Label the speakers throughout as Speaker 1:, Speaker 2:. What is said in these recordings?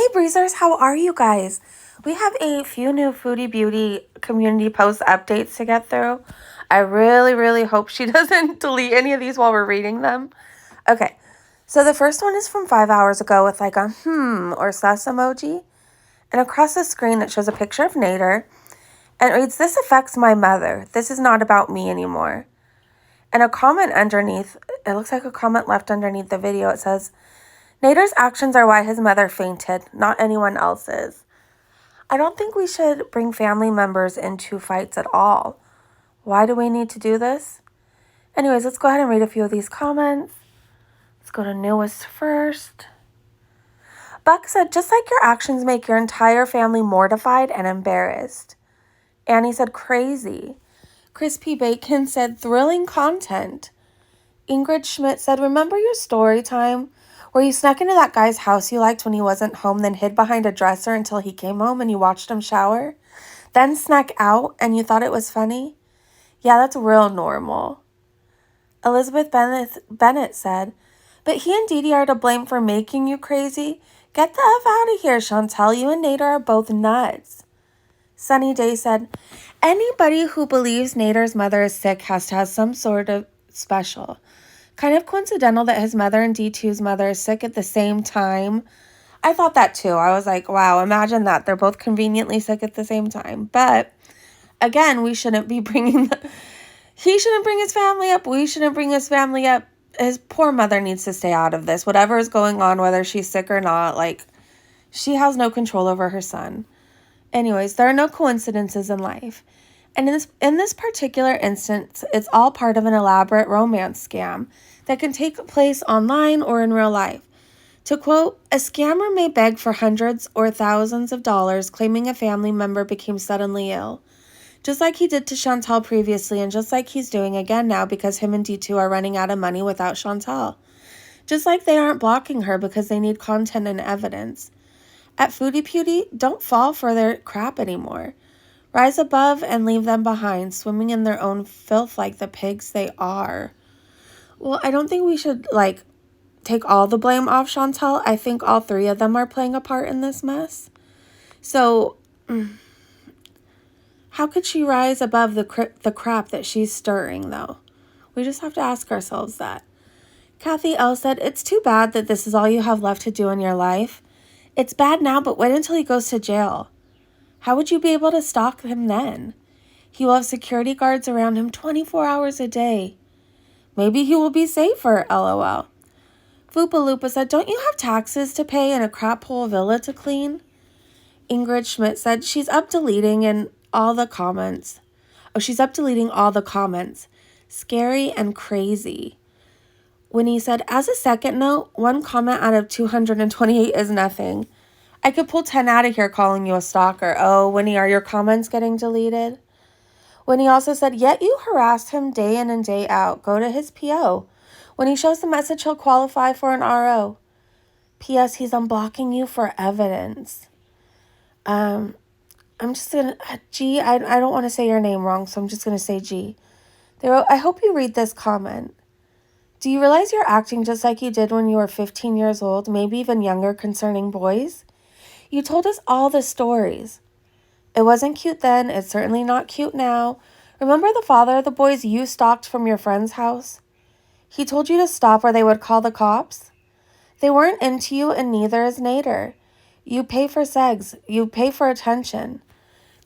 Speaker 1: Hey Breezers, how are you guys? We have a few new Foodie Beauty community post updates to get through. I really hope she doesn't delete any of these while we're reading them. Okay, so the first one is from 5 hours ago with like a or sus emoji. And across the screen it shows a picture of Nader. And it reads, "This affects my mother. This is not about me anymore." And a comment underneath, it looks like a comment left underneath the video. It says, "Nader's actions are why his mother fainted, not anyone else's." I don't think we should bring family members into fights at all. Why do we need to do this? Anyways, let's go ahead and read a few of these comments. Let's go to newest first. Buck said, "Just like your actions make your entire family mortified and embarrassed." Annie said, "Crazy." Crispy Bacon said, "Thrilling content." Ingrid Schmidt said, "Remember your story time where you snuck into that guy's house you liked when he wasn't home, then hid behind a dresser until he came home and you watched him shower? Then snuck out and you thought it was funny? Yeah, that's real normal." Elizabeth Bennett said, "But he and Dee Dee are to blame for making you crazy? Get the F out of here, Chantel. You and Nader are both nuts." Sunny Day said, "Anybody who believes Nader's mother is sick has to have some sort of special. Kind of coincidental that his mother and D2's mother is sick at the same time." I thought that too. I was like, wow, imagine that. They're both conveniently sick at the same time. But again, we shouldn't be he shouldn't bring his family up. We shouldn't bring his family up. His poor mother needs to stay out of this. Whatever is going on, whether she's sick or not, like, she has no control over her son. Anyways, there are no coincidences in life. And in this particular instance, it's all part of an elaborate romance scam that can take place online or in real life. To quote, "A scammer may beg for hundreds or thousands of dollars claiming a family member became suddenly ill. Just like he did to Chantal previously and just like he's doing again now because him and D2 are running out of money without Chantal. Just like they aren't blocking her because they need content and evidence. At Foodie Beauty, don't fall for their crap anymore. Rise above and leave them behind, swimming in their own filth like the pigs they are." Well, I don't think we should, take all the blame off Chantal. I think all three of them are playing a part in this mess. So, how could she rise above the crap that she's stirring, though? We just have to ask ourselves that. Kathy L. said, "It's too bad that this is all you have left to do in your life. It's bad now, but wait until he goes to jail. How would you be able to stalk him then? He will have security guards around him 24 hours a day. Maybe he will be safer, LOL. Foopalupa said, "Don't you have taxes to pay and a crap hole villa to clean?" Ingrid Schmidt said, "She's up deleting all the comments. She's up deleting all the comments. Scary and crazy." Winnie said, "As a second note, one comment out of 228 is nothing. I could pull 10 out of here calling you a stalker." Oh, Winnie, are your comments getting deleted? Winnie also said, "Yet you harassed him day in and day out. Go to his PO. When he shows the message, he'll qualify for an RO. P.S. He's unblocking you for evidence." I'm just going to, G, I don't want to say your name wrong, so I'm just going to say G. They wrote, "I hope you read this comment. Do you realize you're acting just like you did when you were 15 years old, maybe even younger, concerning boys? You told us all the stories. It wasn't cute then. It's certainly not cute now. Remember the father of the boys you stalked from your friend's house? He told you to stop or they would call the cops. They weren't into you and neither is Nader. You pay for sex. You pay for attention.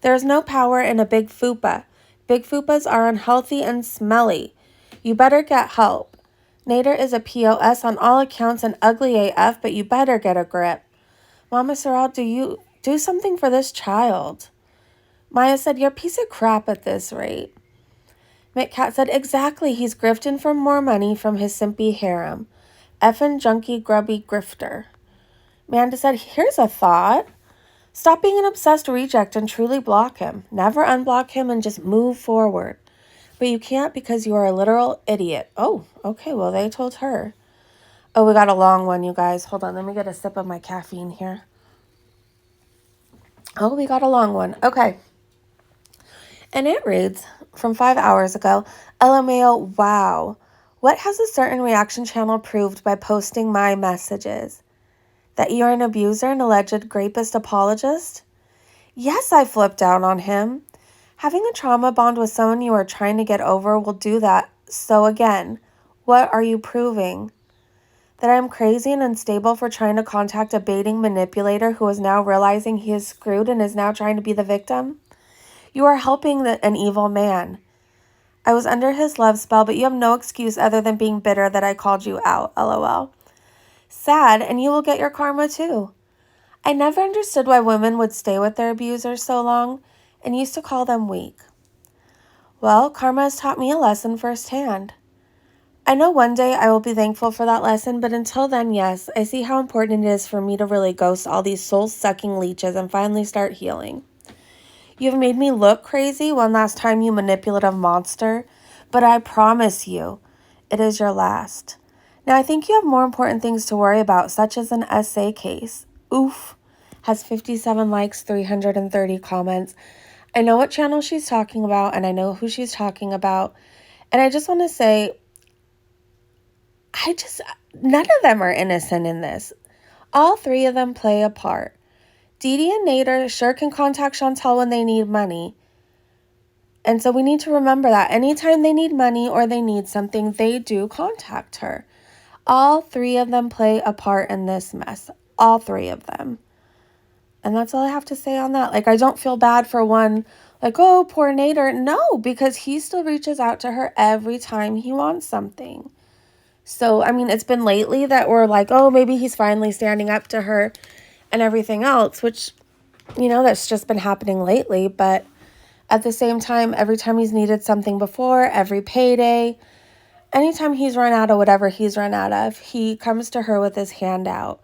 Speaker 1: There's no power in a big fupa. Big fupas are unhealthy and smelly. You better get help. Nader is a POS on all accounts and ugly AF, but you better get a grip. Mama Sorrel, do something for this child." Maya said, "You're a piece of crap at this rate." McCat said, "Exactly, he's grifting for more money from his simpy harem. Effin' junkie grubby grifter." Manda said, "Here's a thought. Stop being an obsessed reject and truly block him. Never unblock him and just move forward. But you can't because you are a literal idiot." Oh, okay, well, they told her. Oh, we got a long one, you guys. Hold on, let me get a sip of my caffeine here. Oh, we got a long one. Okay. And it reads, from 5 hours ago, "LMAO, wow. What has a certain reaction channel proved by posting my messages? That you're an abuser and alleged rapist apologist? Yes, I flipped out on him. Having a trauma bond with someone you are trying to get over will do that. So again, what are you proving? That I am crazy and unstable for trying to contact a baiting manipulator who is now realizing he is screwed and is now trying to be the victim? You are helping an evil man. I was under his love spell, but you have no excuse other than being bitter that I called you out, lol. Sad, and you will get your karma too. I never understood why women would stay with their abusers so long and used to call them weak. Well, karma has taught me a lesson firsthand. I know one day I will be thankful for that lesson, but until then, yes, I see how important it is for me to really ghost all these soul-sucking leeches and finally start healing. You've made me look crazy one last time, you manipulative monster, but I promise you, it is your last. Now, I think you have more important things to worry about, such as an essay case. Oof, has 57 likes, 330 comments. I know what channel she's talking about, and I know who she's talking about, and I just want to say, none of them are innocent in this. All three of them play a part. Dee Dee and Nader sure can contact Chantal when they need money. And so we need to remember that anytime they need money or they need something, they do contact her. All three of them play a part in this mess. All three of them. And that's all I have to say on that. Like, I don't feel bad for one, like, oh, poor Nader. No, because he still reaches out to her every time he wants something. So, I mean, it's been lately that we're like, oh, maybe he's finally standing up to her and everything else, which, you know, that's just been happening lately. But at the same time, every time he's needed something before, every payday, anytime he's run out of whatever he's run out of, he comes to her with his hand out.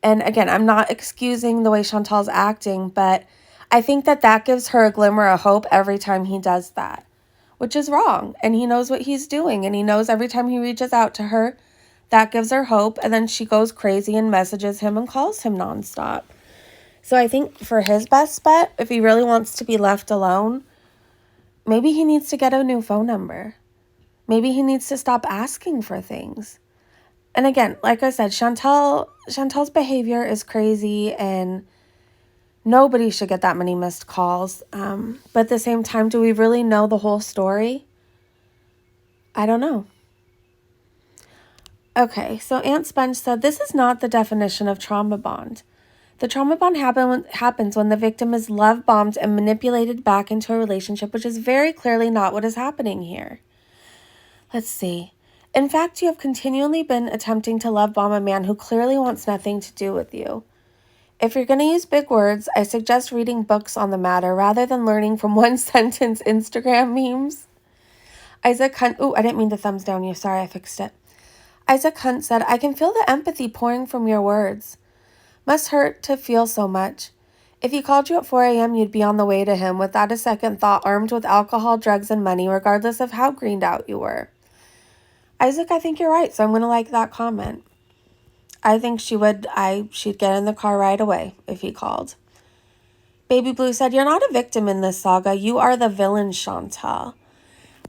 Speaker 1: And again, I'm not excusing the way Chantal's acting, but I think that gives her a glimmer of hope every time he does that, which is wrong. And he knows what he's doing. And he knows every time he reaches out to her, that gives her hope. And then she goes crazy and messages him and calls him nonstop. So I think for his best bet, if he really wants to be left alone, maybe he needs to get a new phone number. Maybe he needs to stop asking for things. And again, like I said, Chantal's behavior is crazy and nobody should get that many missed calls. But at the same time, do we really know the whole story? I don't know. Okay, so Aunt Sponge said, this is not the definition of trauma bond. The trauma bond happens when the victim is love bombed and manipulated back into a relationship, which is very clearly not what is happening here. Let's see. In fact, you have continually been attempting to love bomb a man who clearly wants nothing to do with you. If you're going to use big words, I suggest reading books on the matter rather than learning from one-sentence Instagram memes. Isaac Hunt, I didn't mean to thumbs down you. Sorry, I fixed it. Isaac Hunt said, I can feel the empathy pouring from your words. Must hurt to feel so much. If he called you at 4 a.m., you'd be on the way to him without a second thought, armed with alcohol, drugs, and money, regardless of how greened out you were. Isaac, I think you're right, so I'm going to like that comment. I think she'd get in the car right away if he called. Baby Blue said, you're not a victim in this saga. You are the villain, Chantal.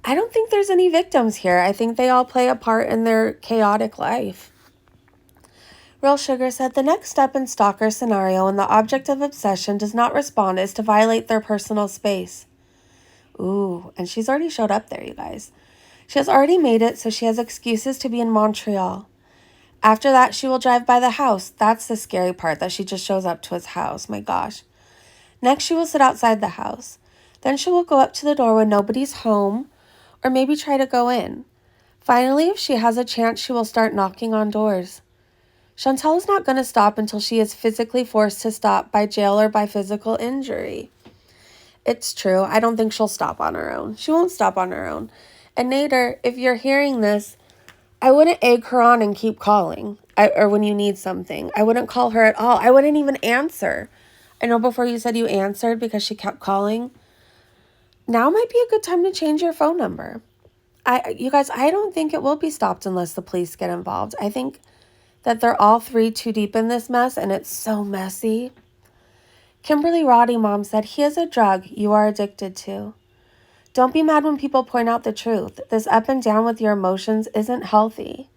Speaker 1: I don't think there's any victims here. I think they all play a part in their chaotic life. Real Sugar said, the next step in stalker scenario when the object of obsession does not respond is to violate their personal space. Ooh, and she's already showed up there, you guys. She has already made it, so she has excuses to be in Montreal. After that, she will drive by the house. That's the scary part, that she just shows up to his house. My gosh. Next, she will sit outside the house. Then she will go up to the door when nobody's home, or maybe try to go in. Finally, if she has a chance, she will start knocking on doors. Chantal is not going to stop until she is physically forced to stop by jail or by physical injury. It's true. I don't think she'll stop on her own. She won't stop on her own. And Nader, if you're hearing this, I wouldn't egg her on and keep calling. Or when you need something. I wouldn't call her at all. I wouldn't even answer. I know before you said you answered because she kept calling. Now might be a good time to change your phone number. You guys, I don't think it will be stopped unless the police get involved. I think that they're all three too deep in this mess, and it's so messy. Kimberly Roddy Mom said, he is a drug you are addicted to. Don't be mad when people point out the truth. This up and down with your emotions isn't healthy.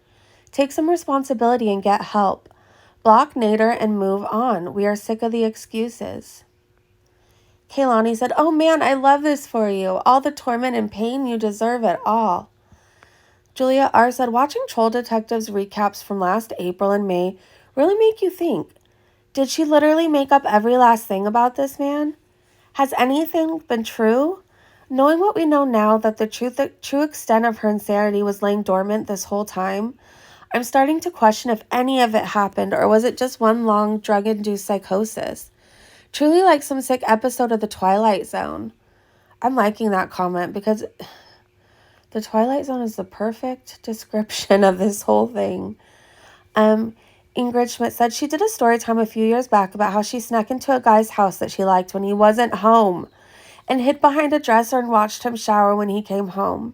Speaker 1: Take some responsibility and get help. Block Nader and move on. We are sick of the excuses. Kaylani said, oh man, I love this for you. All the torment and pain, you deserve it all. Julia R. said, watching Troll Detectives recaps from last April and May really make you think. Did she literally make up every last thing about this man? Has anything been true? Knowing what we know now, that the true extent of her insanity was laying dormant this whole time, I'm starting to question if any of it happened, or was it just one long drug-induced psychosis? Truly like some sick episode of The Twilight Zone. I'm liking that comment because The Twilight Zone is the perfect description of this whole thing. Ingrid Schmidt said she did a story time a few years back about how she snuck into a guy's house that she liked when he wasn't home and hid behind a dresser and watched him shower when he came home.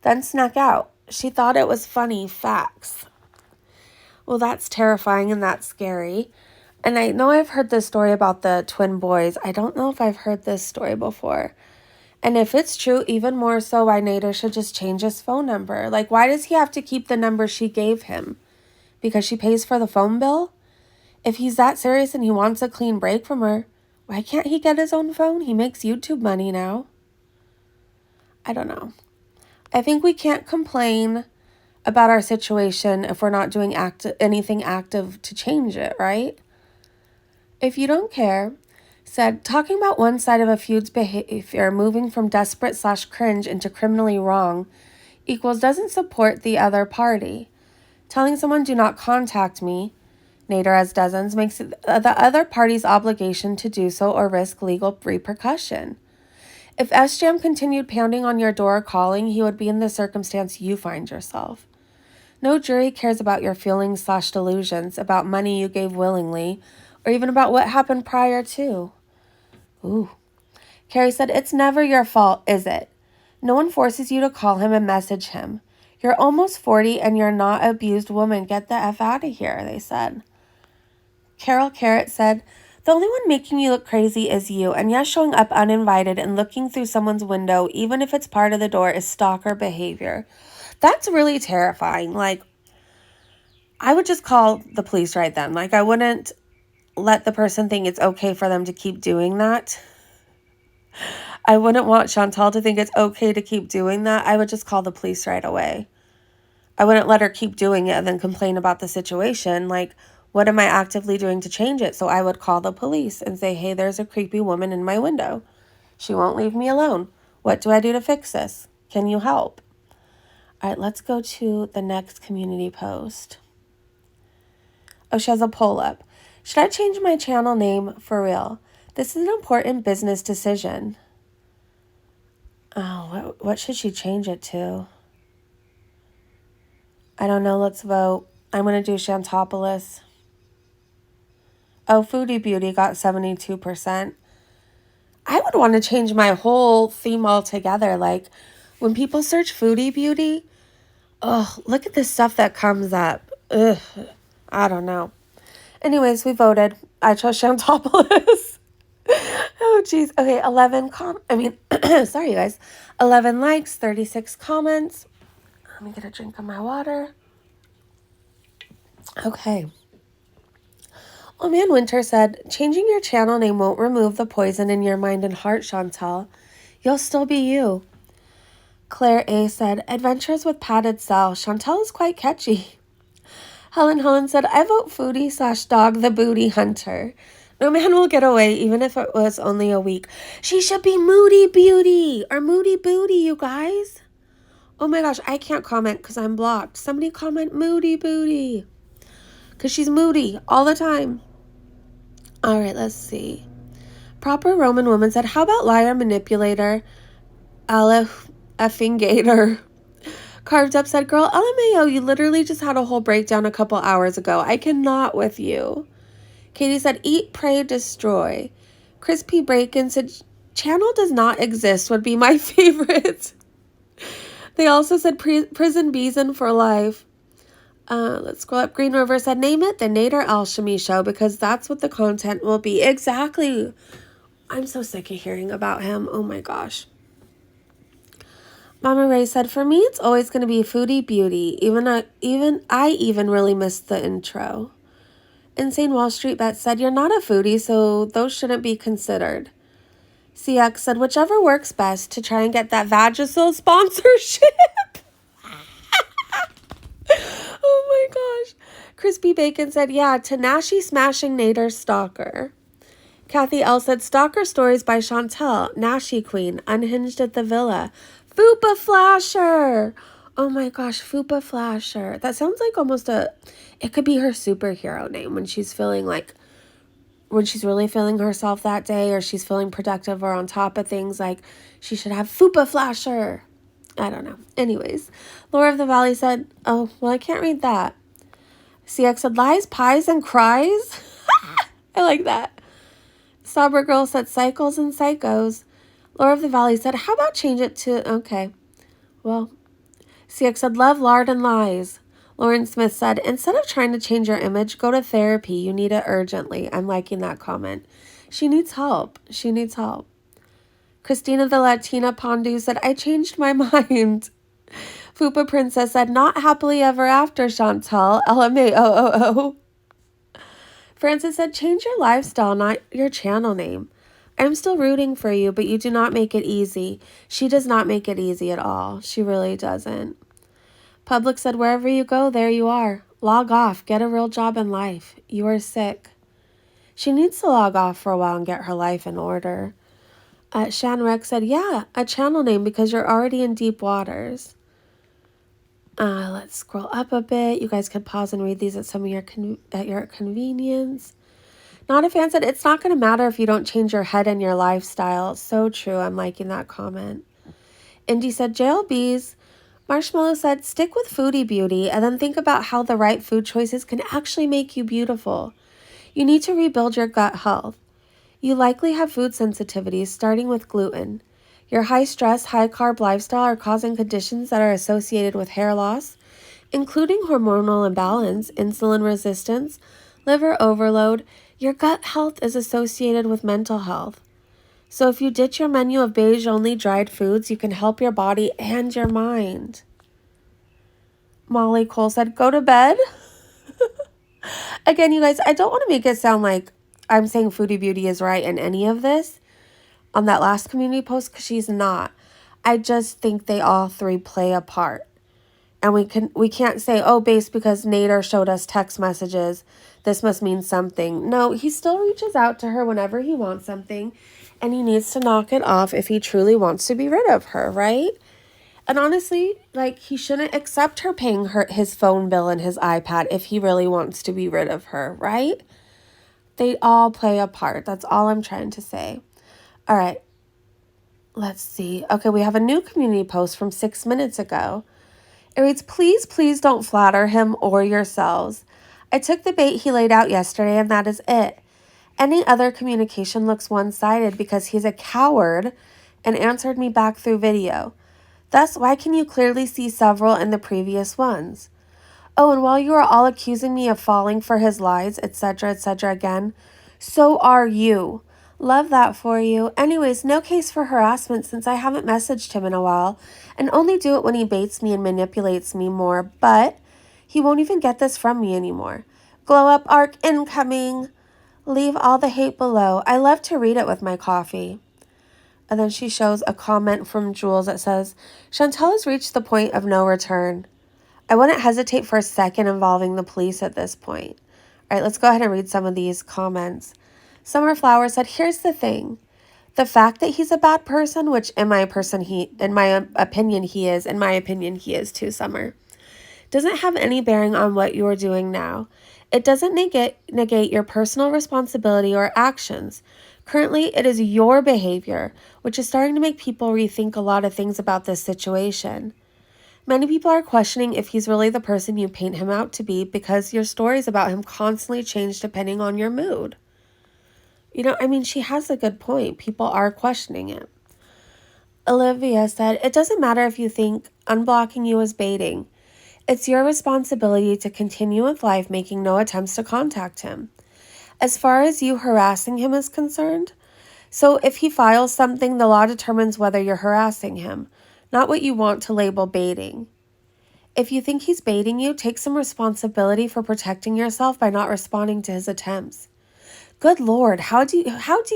Speaker 1: Then snuck out. She thought it was funny. Facts. Well, that's terrifying and that's scary. And I know I've heard this story about the twin boys. I don't know if I've heard this story before. And if it's true, even more so, why Nader should just change his phone number. Like, why does he have to keep the number she gave him? Because she pays for the phone bill? If he's that serious and he wants a clean break from her, why can't he get his own phone? He makes YouTube money now. I don't know. I think we can't complain about our situation if we're not doing anything active to change it, right? If you don't care, said, talking about one side of a feud's behavior moving from desperate/cringe into criminally wrong equals doesn't support the other party. Telling someone do not contact me, Nader has dozens, makes it the other party's obligation to do so or risk legal repercussion. If SJM continued pounding on your door or calling, he would be in the circumstance you find yourself. No jury cares about your feelings/delusions, about money you gave willingly, or even about what happened prior to. Ooh. Carrie said, it's never your fault, is it? No one forces you to call him and message him. You're almost 40 and you're not an abused woman. Get the F out of here, they said. Carol Carrot said, the only one making you look crazy is you, and yes, showing up uninvited and looking through someone's window, even if it's part of the door, is stalker behavior. That's really terrifying. Like, I would just call the police right then. Like, I wouldn't let the person think it's okay for them to keep doing that. I wouldn't want Chantal to think it's okay to keep doing that. I would just call the police right away. I wouldn't let her keep doing it and then complain about the situation. Like, what am I actively doing to change it? So I would call the police and say, hey, there's a creepy woman in my window. She won't leave me alone. What do I do to fix this? Can you help? All right, let's go to the next community post. Oh, she has a poll up. Should I change my channel name for real? This is an important business decision. Oh, what should she change it to? I don't know. Let's vote. I'm going to do Shantopolis. Oh, Foodie Beauty got 72%. I would want to change my whole theme altogether. Like, when people search Foodie Beauty, oh, look at the stuff that comes up. Ugh, I don't know. Anyways, we voted. I chose Shantopolis. Oh, geez. Okay, sorry, you guys. 11 likes, 36 comments. Let me get a drink of my water. Okay. Oh man, Winter said, changing your channel name won't remove the poison in your mind and heart, Chantal. You'll still be you. Claire A. said, adventures with padded cell. Chantal is quite catchy. Helen said, I vote foodie/dog the booty hunter. No man will get away, even if it was only a week. She should be Moody Beauty or Moody Booty, you guys. Oh my gosh, I can't comment because I'm blocked. Somebody comment Moody Booty. Because she's moody all the time. All right, let's see. Proper Roman woman said, how about liar, manipulator, effingator? Carved Up said, girl, LMAO, you literally just had a whole breakdown a couple hours ago. I cannot with you. Katie said, eat, pray, destroy. Crispy Bacon said, channel does not exist would be my favorite. They also said prison beeson for life. Let's scroll up. Green River said, name it the Nader Alchemy Show because that's what the content will be. Exactly. I'm so sick of hearing about him. Oh my gosh. Mama Ray said, for me, it's always going to be Foodie Beauty. I even really missed the intro. Insane Wall Street Bet said, you're not a foodie, so those shouldn't be considered. CX said, whichever works best to try and get that Vagisil sponsorship. Oh my gosh. Crispy Bacon said, yeah, Tanashi smashing Nader stalker. Kathy L said, stalker stories by Chantel, Nashi Queen, unhinged at the villa. Fupa Flasher. Oh my gosh, Fupa Flasher. That sounds like almost it could be her superhero name when she's really feeling herself that day, or she's feeling productive or on top of things, like she should have Fupa Flasher. I don't know. Anyways, Laura of the Valley said, oh, well, I can't read that. CX said, lies, pies, and cries. I like that. Sabra Girl said, cycles and psychos. Laura of the Valley said, how about change it to, okay. Well, CX said, love, lard, and lies. Lauren Smith said, instead of trying to change your image, go to therapy. You need it urgently. I'm liking that comment. She needs help. She needs help. Christina the Latina Pondu said, I changed my mind. Fupa Princess said, not happily ever after, Chantel. LMAOOO. Francis said, change your lifestyle, not your channel name. I'm still rooting for you, but you do not make it easy. She does not make it easy at all. She really doesn't. Public said, wherever you go, there you are. Log off. Get a real job in life. You are sick. She needs to log off for a while and get her life in order. Shan Rex said, yeah, a channel name because you're already in deep waters. Let's scroll up a bit. You guys could pause and read these at your convenience. Not a Fan said, it's not going to matter if you don't change your head and your lifestyle. So true. I'm liking that comment. Indy said, JLBs. Marshmallow said, stick with Foodie Beauty and then think about how the right food choices can actually make you beautiful. You need to rebuild your gut health. You likely have food sensitivities, starting with gluten. Your high-stress, high-carb lifestyle are causing conditions that are associated with hair loss, including hormonal imbalance, insulin resistance, liver overload. Your gut health is associated with mental health. So if you ditch your menu of beige-only dried foods, you can help your body and your mind. Molly Cole said, go to bed. Again, you guys, I don't want to make it sound like I'm saying Foodie Beauty is right in any of this on that last community post, because she's not. I just think they all three play a part. And we can't say, oh, based because Nader showed us text messages, this must mean something. No, he still reaches out to her whenever he wants something, and he needs to knock it off if he truly wants to be rid of her, right? And honestly, like, he shouldn't accept her paying his phone bill and his iPad if he really wants to be rid of her, right? They all play a part. That's all I'm trying to say. All right. Let's see. Okay, we have a new community post from 6 minutes ago. It reads, please, please don't flatter him or yourselves. I took the bait he laid out yesterday, and that is it. Any other communication looks one-sided because he's a coward and answered me back through video. Thus, why can you clearly see several in the previous ones? Oh, and while you are all accusing me of falling for his lies, etc., again, so are you. Love that for you. Anyways, no case for harassment since I haven't messaged him in a while, and only do it when he baits me and manipulates me more, but he won't even get this from me anymore. Glow up arc incoming. Leave all the hate below. I love to read it with my coffee. And then she shows a comment from Jules that says, Chantel has reached the point of no return. I wouldn't hesitate for a second involving the police at this point. All right, let's go ahead and read some of these comments. Summer Flower said, here's the thing. The fact that he's a bad person, which in my opinion he is too, Summer, doesn't have any bearing on what you are doing now. It doesn't negate your personal responsibility or actions. Currently, it is your behavior, which is starting to make people rethink a lot of things about this situation. Many people are questioning if he's really the person you paint him out to be because your stories about him constantly change depending on your mood. She has a good point. People are questioning it. Olivia said, it doesn't matter if you think unblocking you is baiting. It's your responsibility to continue with life, making no attempts to contact him. As far as you harassing him is concerned, so if he files something, the law determines whether you're harassing him, not what you want to label baiting. If you think he's baiting you, take some responsibility for protecting yourself by not responding to his attempts. Good Lord, how do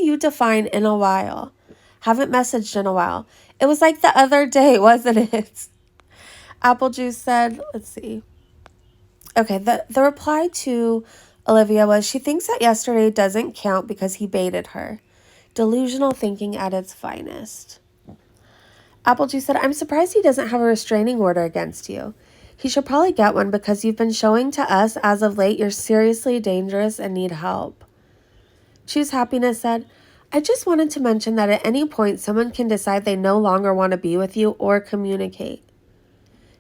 Speaker 1: you define in a while? Haven't messaged in a while. It was like the other day, wasn't it? Apple Juice said, let's see. Okay, the reply to Olivia was, she thinks that yesterday doesn't count because he baited her. Delusional thinking at its finest. Apple Juice said, I'm surprised he doesn't have a restraining order against you. He should probably get one because you've been showing to us as of late you're seriously dangerous and need help. Choose Happiness said, I just wanted to mention that at any point someone can decide they no longer want to be with you or communicate.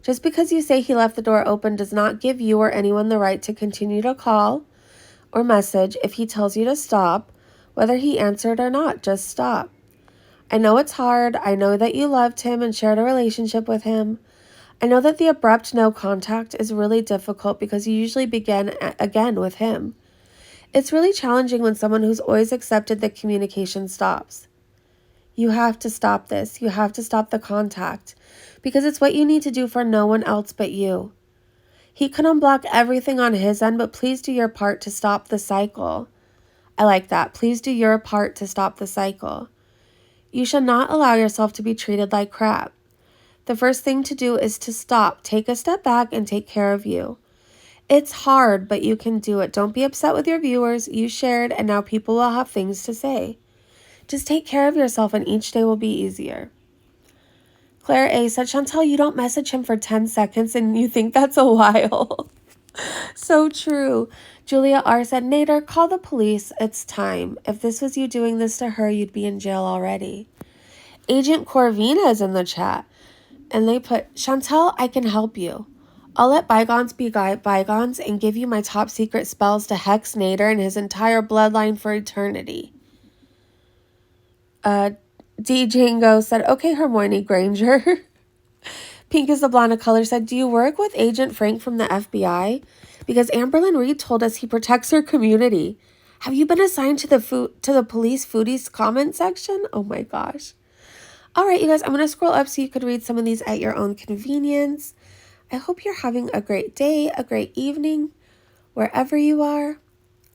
Speaker 1: Just because you say he left the door open does not give you or anyone the right to continue to call or message if he tells you to stop, whether he answered or not, just stop. I know it's hard. I know that you loved him and shared a relationship with him. I know that the abrupt no contact is really difficult because you usually begin again with him. It's really challenging when someone who's always accepted the communication stops. You have to stop this. You have to stop the contact because it's what you need to do for no one else but you. He can unblock everything on his end, but please do your part to stop the cycle. I like that. Please do your part to stop the cycle. You should not allow yourself to be treated like crap. The first thing to do is to stop, take a step back, and take care of you. It's hard, but you can do it. Don't be upset with your viewers. You shared, and now people will have things to say. Just take care of yourself, and each day will be easier. Claire A. said, Chantel, you don't message him for 10 seconds, and you think that's a while. So true. Julia R. said, Nader, call the police. It's time. If this was you doing this to her, you'd be in jail already. Agent Corvina is in the chat. And they put, Chantel, I can help you. I'll let bygones be bygones and give you my top secret spells to hex Nader and his entire bloodline for eternity. D. Django said, okay, Hermione Granger. Pink is the blonde of color said, do you work with Agent Frank from the FBI? Because Amberlyn Reed told us he protects her community. Have you been assigned to the police foodies comment section? Oh my gosh. All right, you guys, I'm going to scroll up so you could read some of these at your own convenience. I hope you're having a great day, a great evening, wherever you are.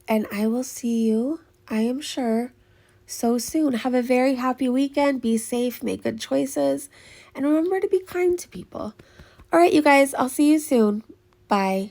Speaker 1: And I will see you, I am sure, so soon. Have a very happy weekend. Be safe, make good choices, and remember to be kind to people. All right, you guys, I'll see you soon. Bye.